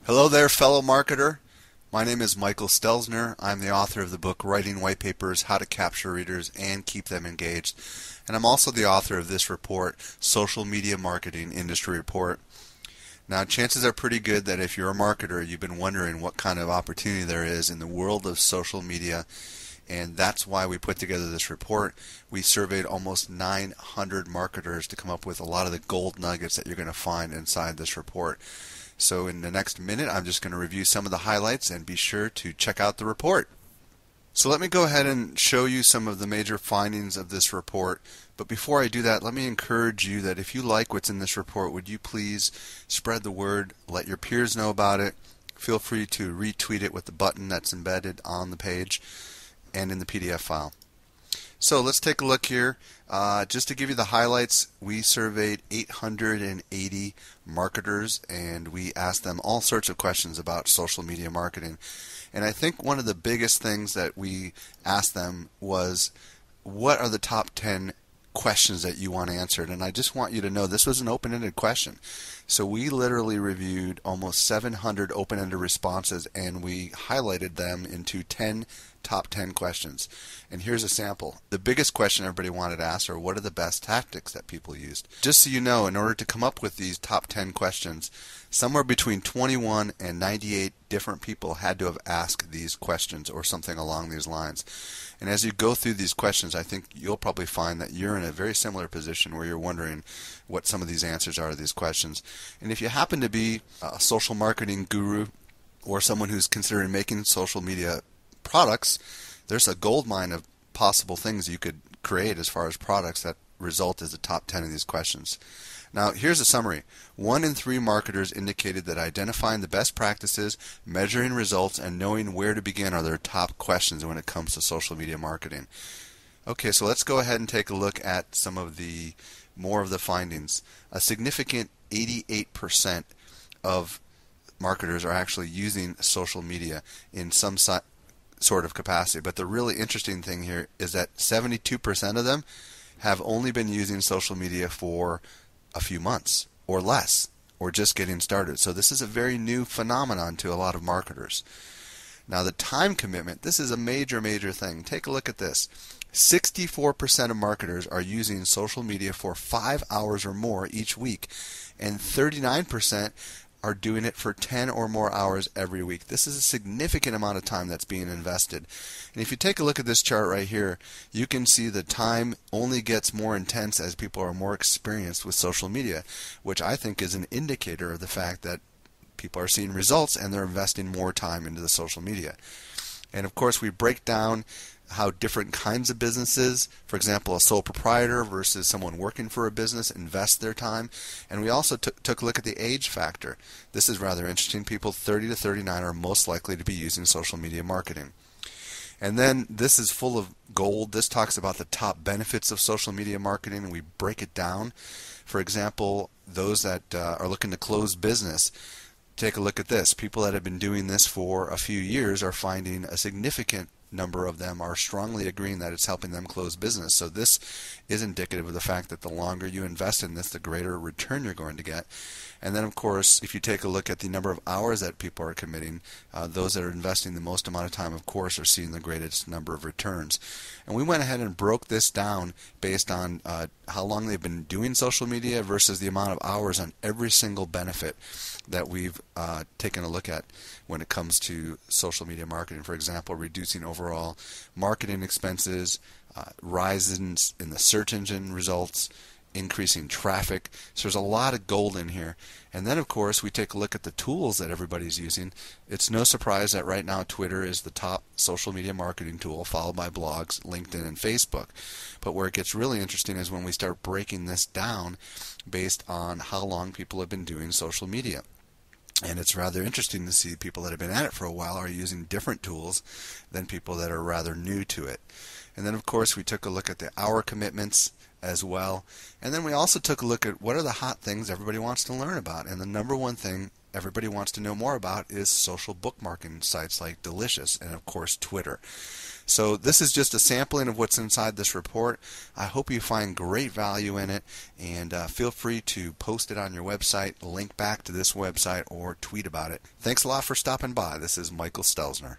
Hello there, fellow marketer. My name is Michael Stelzner. I'm the author of the book Writing White Papers, How to Capture Readers and Keep Them Engaged. And I'm also the author of this report, Social Media Marketing Industry Report. Now, chances are pretty good that if you're a marketer, you've been wondering what kind of opportunity there is in the world of social media. And that's why we put together this report. We surveyed almost 900 marketers to come up with a lot of the gold nuggets that you're going to find inside this report. So in the next minute, I'm just going to review some of the highlights, and be sure to check out the report. So let me go ahead and show you some of the major findings of this report. But before I do that, let me encourage you that if you like what's in this report, would you please spread the word, let your peers know about it. Feel free to retweet it with the button that's embedded on the page and in the PDF file. So let's take a look here. Just to give you the highlights, we surveyed 880 marketers, and we asked them all sorts of questions about social media marketing. And I think one of the biggest things that we asked them was, what are the top 10 questions that you want answered? And I just want you to know this was an open-ended question. So we literally reviewed almost 700 open-ended responses, and we highlighted them into top 10 questions. And here's a sample. The biggest question everybody wanted to ask are, what are the best tactics that people used? Just so you know, in order to come up with these top 10 questions, somewhere between 21 and 98 different people had to have asked these questions or something along these lines. And as you go through these questions, I think you'll probably find that you're in a very similar position where you're wondering what some of these answers are to these questions. And if you happen to be a social marketing guru or someone who's considering making social media products, there's a goldmine of possible things you could create as far as products that result as the top 10 of these questions. Now, here's a summary. 1 in 3 marketers indicated that identifying the best practices, measuring results, and knowing where to begin are their top questions when it comes to social media marketing. Okay, so let's go ahead and take a look at some of the more of the findings. A significant 88% of marketers are actually using social media in some sort of capacity. But the really interesting thing here is that 72% of them have only been using social media for a few months or less, or just getting started. So this is a very new phenomenon to a lot of marketers. Now, the time commitment, this is a major thing. Take a look at this. 64% of marketers are using social media for 5 hours or more each week, and 39% are doing it for 10 or more hours every week. This is a significant amount of time that's being invested. And if you take a look at this chart right here, you can see the time only gets more intense as people are more experienced with social media, which I think is an indicator of the fact that people are seeing results and they're investing more time into the social media. And of course, we break down how different kinds of businesses, for example, a sole proprietor versus someone working for a business, invest their time. And we also took a look at the age factor. This is rather interesting. People 30 to 39 are most likely to be using social media marketing. And then this is full of gold. This talks about the top benefits of social media marketing, and we break it down. For example, those that are looking to close business, take a look at this. People that have been doing this for a few years are finding a significant number of them are strongly agreeing that it's helping them close business. So this is indicative of the fact that the longer you invest in this, the greater return you're going to get. And then, of course, if you take a look at the number of hours that people are committing, those that are investing the most amount of time, of course, are seeing the greatest number of returns. And we went ahead and broke this down based on how long they've been doing social media versus the amount of hours on every single benefit that we've taken a look at when it comes to social media marketing. For example, reducing overall marketing expenses, rises in the search engine results, increasing traffic. So there's a lot of gold in here. And then, of course, we take a look at the tools that everybody's using. It's no surprise that right now Twitter is the top social media marketing tool, followed by blogs, LinkedIn, and Facebook. But where it gets really interesting is when we start breaking this down based on how long people have been doing social media. And it's rather interesting to see people that have been at it for a while are using different tools than people that are rather new to it. And then, of course, we took a look at the hour commitments as well. And then we also took a look at what are the hot things everybody wants to learn about. And the number one thing everybody wants to know more about is social bookmarking sites like Delicious and, of course, Twitter. So this is just a sampling of what's inside this report. I hope you find great value in it, and feel free to post it on your website, link back to this website, or tweet about it. Thanks a lot for stopping by. This is Michael Stelzner.